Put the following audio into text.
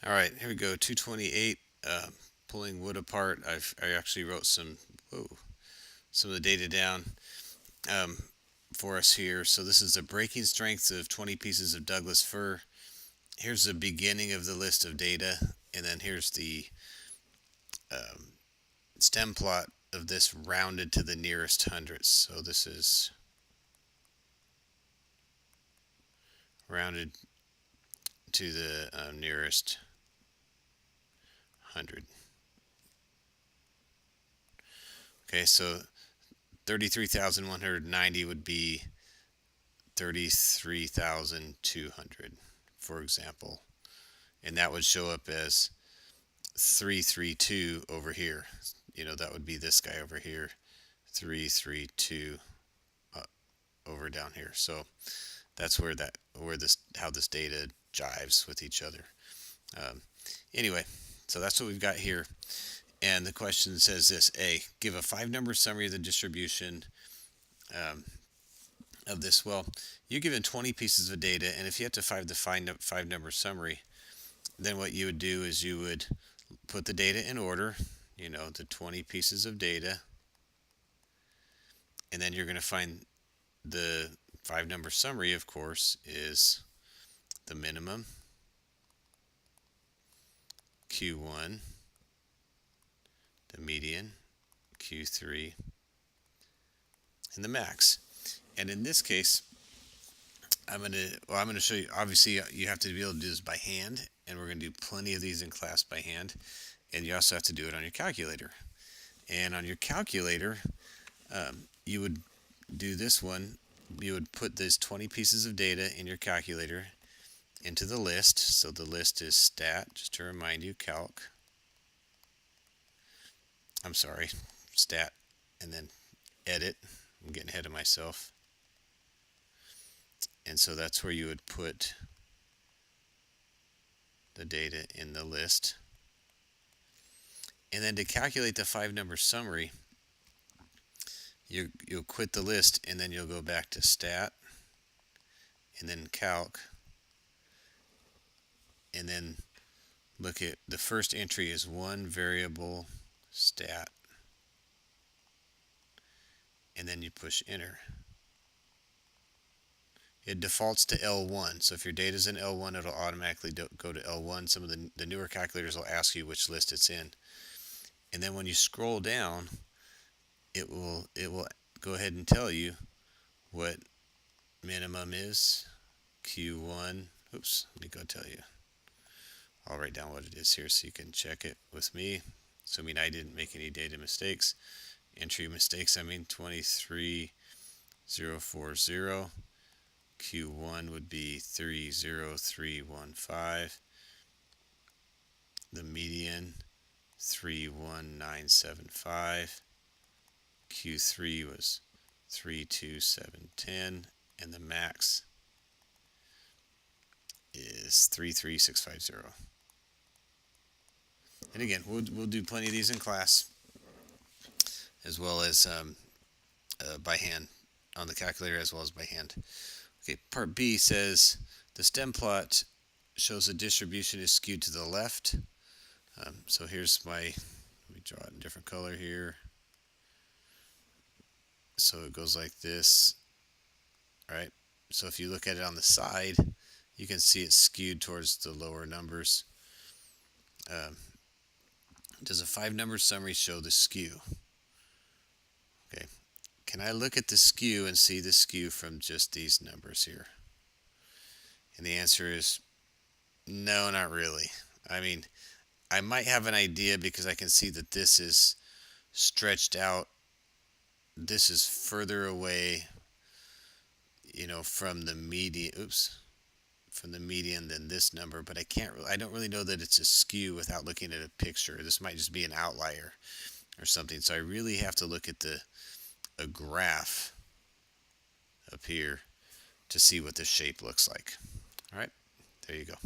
All right, here we go. 228. Pulling wood apart. I actually wrote some of the data down um, for us here. So this is the breaking strength of 20 pieces of Douglas fir. Here's the beginning of the list of data, and then here's the um, stem plot of this rounded to the nearest hundredths. So this is rounded to the nearest hundred. Okay, so 33,190 would be 33,200, for example. And that would show up as 332 over here. That would be this guy over here. 332 over down here. So that's where this how this data jives with each other. Um, anyway, so that's what we've got here. And the question says this: A, give a 5-number summary of the distribution um, of this. Well, you're given 20 pieces of data, and if you have to find the 5-number summary, then what you would do is you would put the data in order, the 20 pieces of data, and then you're going to find the 5-number summary, of course, is the minimum, Q1, the median, Q3, and the max. And in this case, I'm going to show you. Obviously, you have to be able to do this by hand, and we're going to do plenty of these in class by hand. And you also have to do it on your calculator. And on your calculator, you would do this one. You would put these 20 pieces of data in your calculator into the list. So the list is stat, just to remind you, calc. I'm sorry, stat, and then edit. I'm getting ahead of myself. And so that's where you would put the data in the list. And then to calculate the 5-number summary, you'll quit the list, and then you'll go back to stat, and then calc, and then look at the first entry is one variable stat, and then you push enter. It defaults to L1, so if your data is in L1, it'll automatically go to L1. Some of the newer calculators will ask you which list it's in. And then when you scroll down, it will go ahead and tell you what minimum is, Q1. Oops, let me go tell you. I'll write down what it is here so you can check it with me, assuming I didn't make any data mistakes. Entry mistakes, 23040. Q1 would be 30315. The median 31975. Q3 was 32710, and the max is 33650. And again, we'll do plenty of these in class, as well as by hand on the calculator, as well as by hand. Okay, part B says the stem plot shows the distribution is skewed to the left. So here's let me draw it in a different color here. So it goes like this, right? So if you look at it on the side, you can see it's skewed towards the lower numbers. Does a 5-number summary show the skew? Okay. Can I look at the skew and see the skew from just these numbers here? And the answer is no, not really. I mean, I might have an idea because I can see that this is stretched out. This is further away, from the median. From the median than this number, but I don't really know that it's a skew without looking at a picture. This might just be an outlier or something. So I really have to look at a graph up here to see what this shape looks like. All right, there you go.